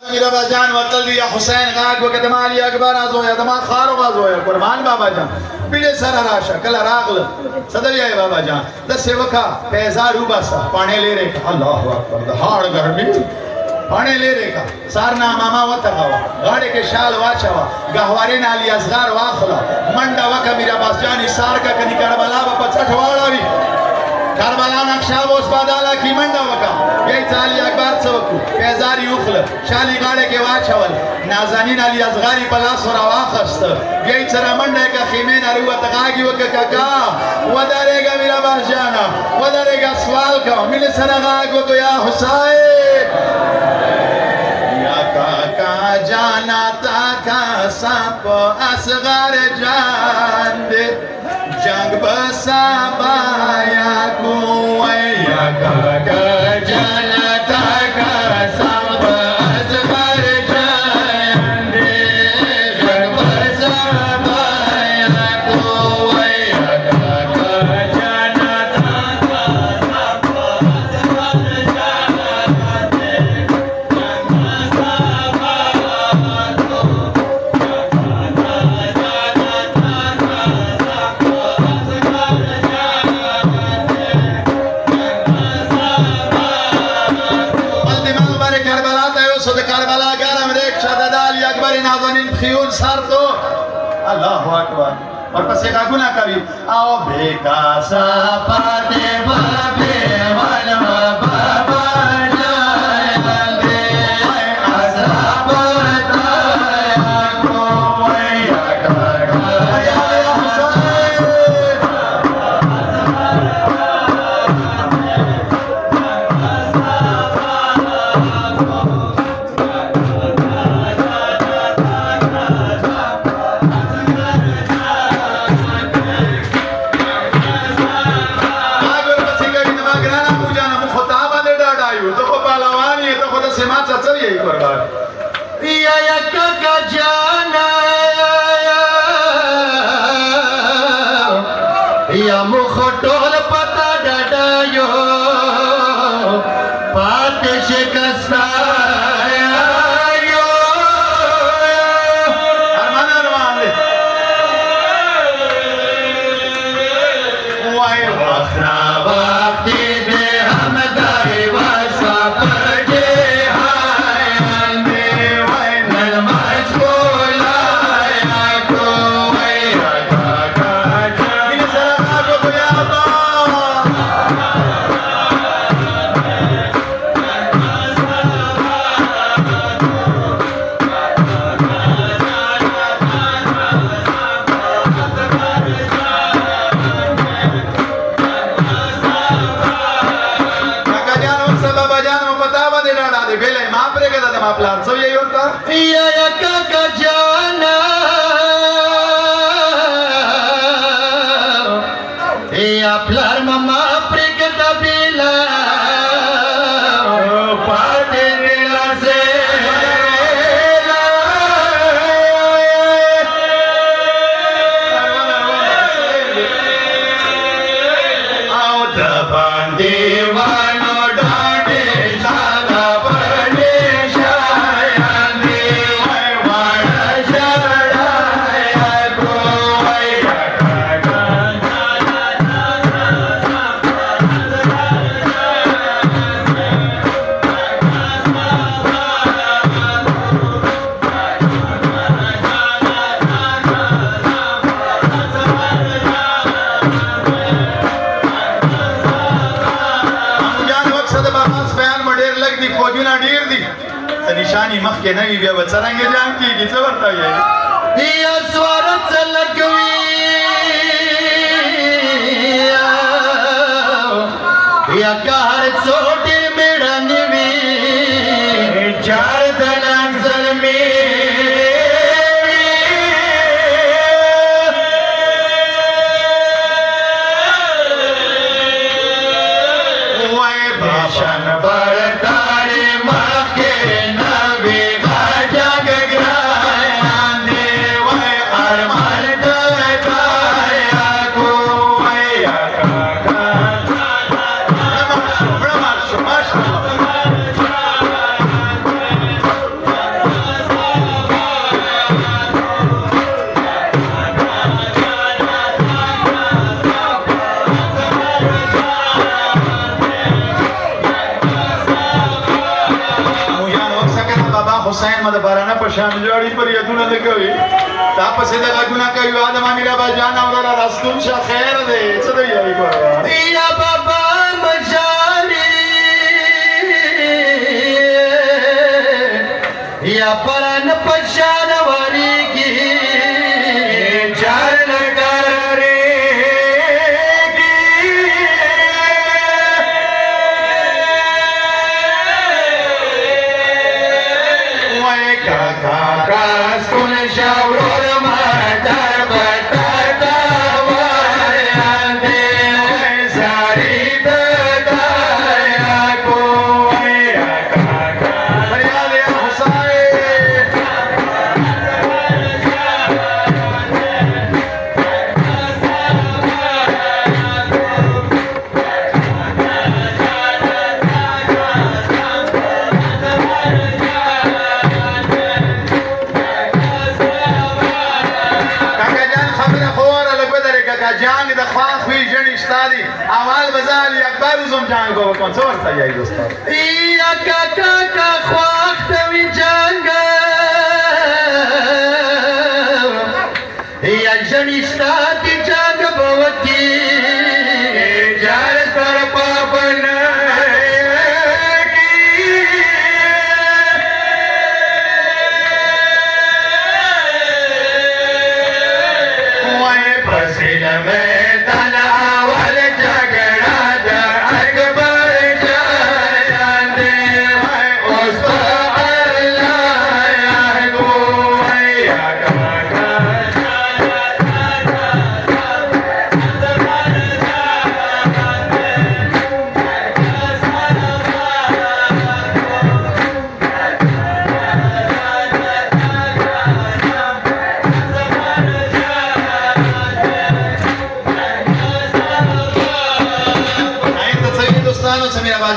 मेरा बाजान वतल दिया हुसैन गाग वक़्त माली अकबर आज़ोया दमा खारो आज़ोया कुर्बान बाबा जान पीड़े सरा राशा कला रागल सदरिया बाबा जान द सेवका पैसा रूबासा पाने ले रे अल्लाहु अकबर हाड़ गर्मी पाने ले रे का सारना मामा वतगावा गाड़े के शाल वाचवा गहवारे नाली असगार वाखला मंडा वका मेरा बाजान सार का कनी करबला बापा छठवाड़ा भी करबला नक्शा वो स्पादाला की मंडा वका ये चाली अकबर चवकू पेजारी उखल शाली गाड़े के वाचवल नाजानीन अली असगारी पलास और आवाखस्त ये चरा मंडे का खीमे नरुआ तगागी वक काका वदरेगा मेरा बाजाना वदरेगा सवाल का मिले सरगाग वो या हुसैन या काका जाना ताका सांप असगार जान दे जंग बसा बाया कुया काका जाना ताका सांप असगार जान दे जंग बसा बाया कुया काका जाना ताका सांप असगार जान दे जंग बसा बाया खियून सार तो अल्लाहु अकबर और पसे का गुना करी आओ बेका सा पाते बाबे वलमा बाबा जान दे अज़ाब ताया को वया का या या मुखटोल पता डडायो पाते शिकस्ता आपलार मम्मा प्रिक तबीला पाटे नीला से आओ दबान दीवानो डांडे सादा बने शायन दीवार वाड़ा शराया को निशानी मख के नहीं भी बचरांगे जान की किसे बता ये स्वरत लगवी या कार छोटे मेड़नवी चार दलांसर में वाए भाषण बरतारे मखे حسین مد بارانه پشان جوړی پر یتونه لګوي تاسو دا غوونه کوي ادم امیر ابا جان اور راستون شه خیر دې څه دی یې ګور یا بابا مشالي یا پران پشان وریږي چار لګره جان د خاص وی جن اشتاري اول بزال اکبر زم جان کو کون څور تا یی دوست یا کا کا خواخ وی جنگ یا جن اشتاري جنگ بوتی جار سر پاپن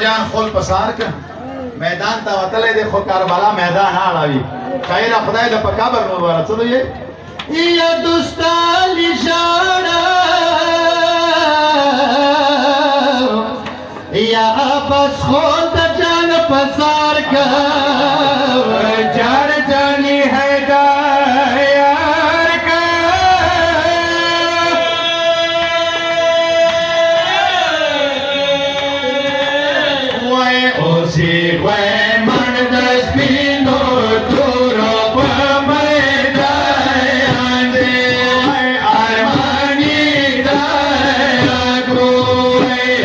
جان خپل پسار ک میدان ته وتلې د خو کربلا میدان اړوي خیر خدای د پکابر نو ورته یې یا دوستالی جانا یا آپس خود جان پسار کا جان جانی ہے دایار کا وے اوسی وے مرد سپینو تورو پمیدان ارمانی دایا گوئی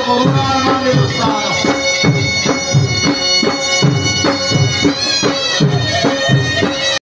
غرور المنزل